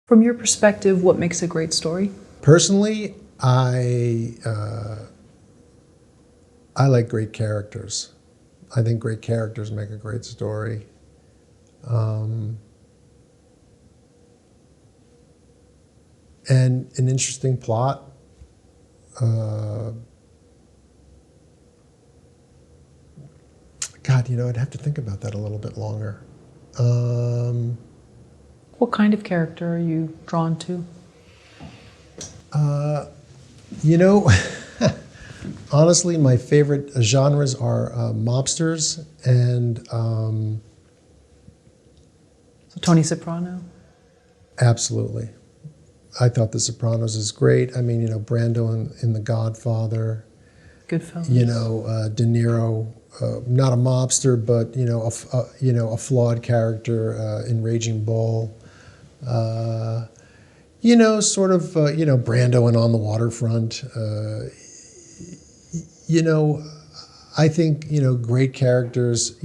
From your perspective, what makes a great story? Personally, I like great characters. I think great characters make a great story. And an interesting plot. God, I'd have to think about that a little bit longer. What kind of character are you drawn to? You know, honestly, my favorite genres are mobsters and So Tony Soprano? absolutely. I thought The Sopranos is great. I mean, Brando in The Godfather. Goodfellas? De Niro, not a mobster, but a flawed character in Raging Bull. Brando and On the Waterfront. I think great characters.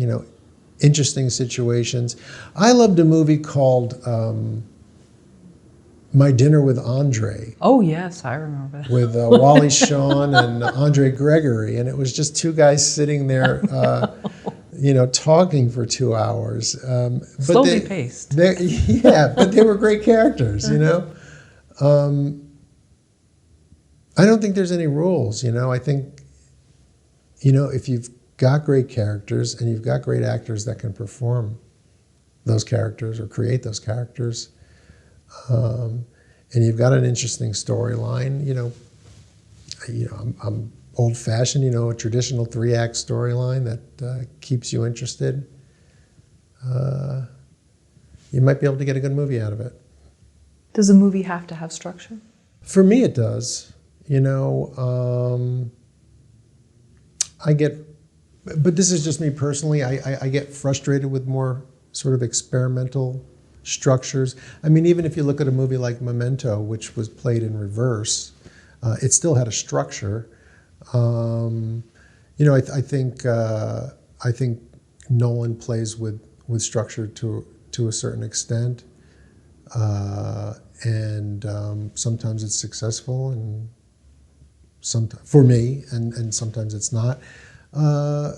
Interesting situations. I loved a movie called My Dinner with Andre. Oh, yes, I remember that. With Wally Shawn and Andre Gregory, and it was just two guys sitting there, talking for 2 hours. Slowly paced. Yeah, but they were great characters, I don't think there's any rules, I think, if you've got great characters and you've got great actors that can perform those characters or create those characters, and you've got an interesting storyline, I'm old-fashioned, a traditional 3-act storyline that keeps you interested. You might be able to get a good movie out of it. Does a movie have to have structure? For me, it does. But this is just me personally, I get frustrated with more sort of experimental structures. I mean, even if you look at a movie like Memento, which was played in reverse, it still had a structure. I think Nolan plays with structure to a certain extent, and sometimes it's successful, and for me, and sometimes it's not. I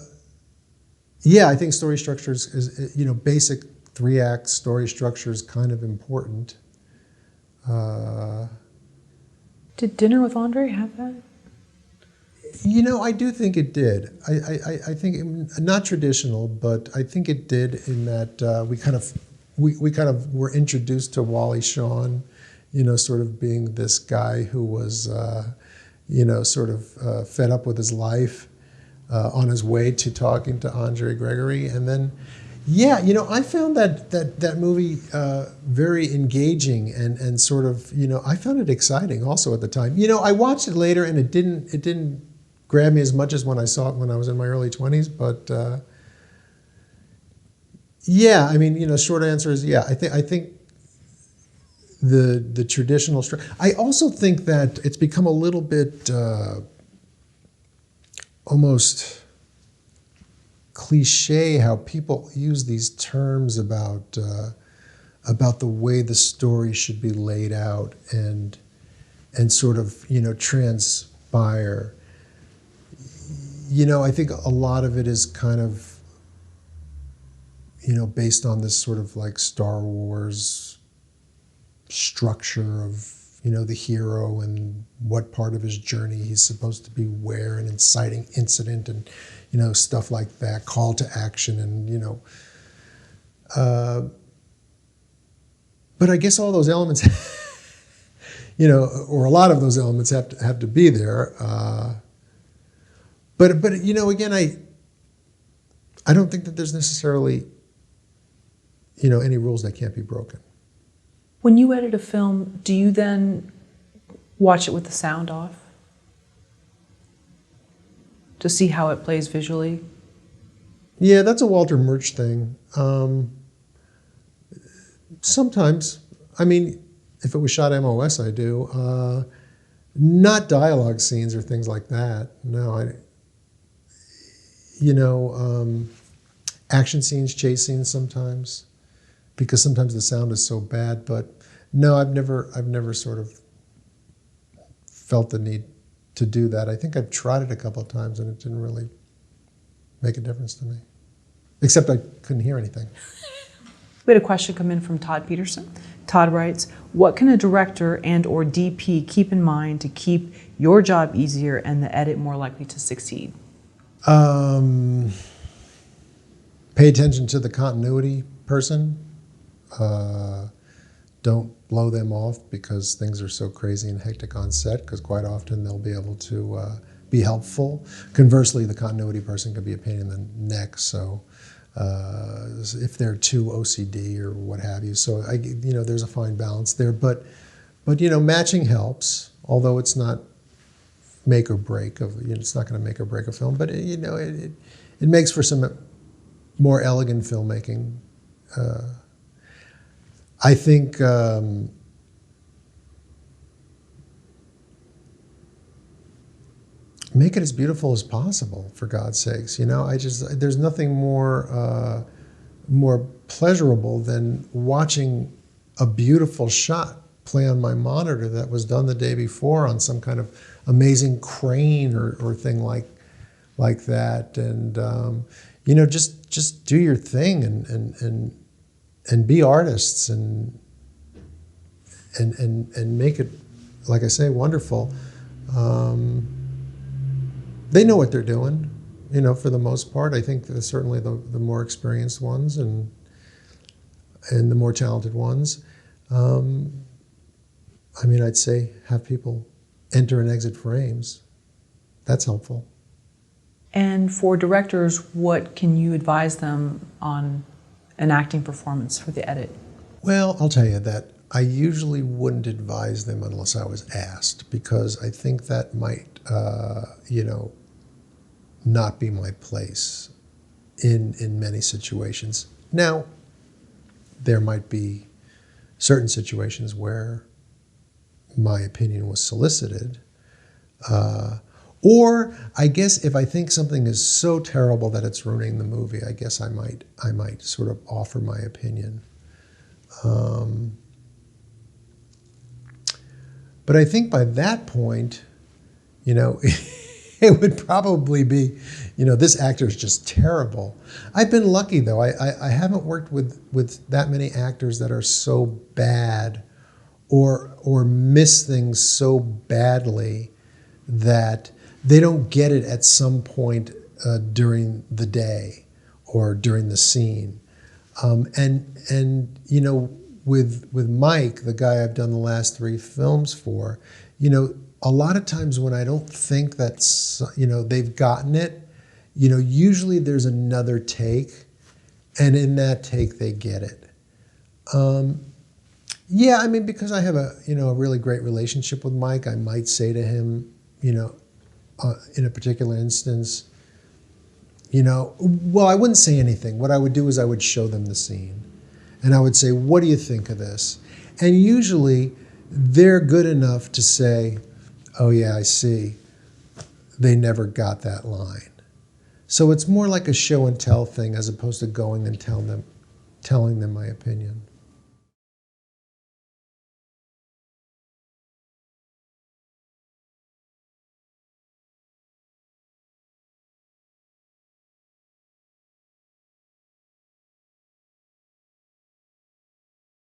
think story structures is basic 3-act story structure is kind of important. Did Dinner with Andre have that? I do think it did. I think not traditional, but I think it did in that we kind of were introduced to Wally Shawn, sort of being this guy who was sort of fed up with his life, on his way to talking to Andre Gregory, and then. Yeah, I found that movie very engaging and sort of, I found it exciting also at the time. I watched it later and it didn't grab me as much as when I saw it when I was in my early 20s, but I mean, short answer is yeah. I think the traditional I also think that it's become a little bit almost cliche how people use these terms about the way the story should be laid out and sort of transpire. I think a lot of it is kind of based on this sort of like Star Wars structure of the hero and what part of his journey he's supposed to be where, an inciting incident and stuff like that, call to action and but I guess all those elements or a lot of those elements have to be there, but again, I don't think that there's necessarily any rules that can't be broken. When you edit a film, do you then watch it with the sound off to see how it plays visually? Yeah, that's a Walter Murch thing. Sometimes, I mean, if it was shot MOS, I do. Not dialogue scenes or things like that. No, action scenes, chase scenes sometimes, because sometimes the sound is so bad. But No, I've never sort of felt the need to do that. I think I've tried it a couple of times and it didn't really make a difference to me. Except I couldn't hear anything. We had a question come in from Todd Peterson. Todd writes, what can a director and or DP keep in mind to keep your job easier and the edit more likely to succeed? Pay attention to the continuity person. Don't blow them off because things are so crazy and hectic on set, because quite often they'll be able to be helpful. Conversely, the continuity person could be a pain in the neck, so if they're too OCD or what have you. So, there's a fine balance there. But matching helps, although it's not make or break it's not going to make or break a film, but it makes for some more elegant filmmaking. I think make it as beautiful as possible, for God's sakes. There's nothing more pleasurable than watching a beautiful shot play on my monitor that was done the day before on some kind of amazing crane or thing like that. And just do your thing and be artists and make it, like I say, wonderful. They know what they're doing, for the most part. I think that certainly the more experienced ones and the more talented ones. I'd say have people enter and exit frames. That's helpful. And for directors, what can you advise them on an acting performance for the edit? Well, I'll tell you that I usually wouldn't advise them unless I was asked, because I think that might, not be my place in many situations. Now, there might be certain situations where my opinion was solicited, or I guess if I think something is so terrible that it's ruining the movie, I guess I might sort of offer my opinion. But I think by that point, it would probably be, this actor is just terrible. I've been lucky, though. I haven't worked with that many actors that are so bad or miss things so badly that they don't get it at some point during the day or during the scene. With Mike, the guy I've done the last 3 films for, a lot of times when I don't think that's, they've gotten it, usually there's another take, and in that take they get it. Because I have a really great relationship with Mike, I might say to him, in a particular instance, well, I wouldn't say anything. What I would do is I would show them the scene, and I would say, what do you think of this? And usually they're good enough to say, oh yeah, I see. They never got that line. So it's more like a show and tell thing as opposed to going and telling them my opinion.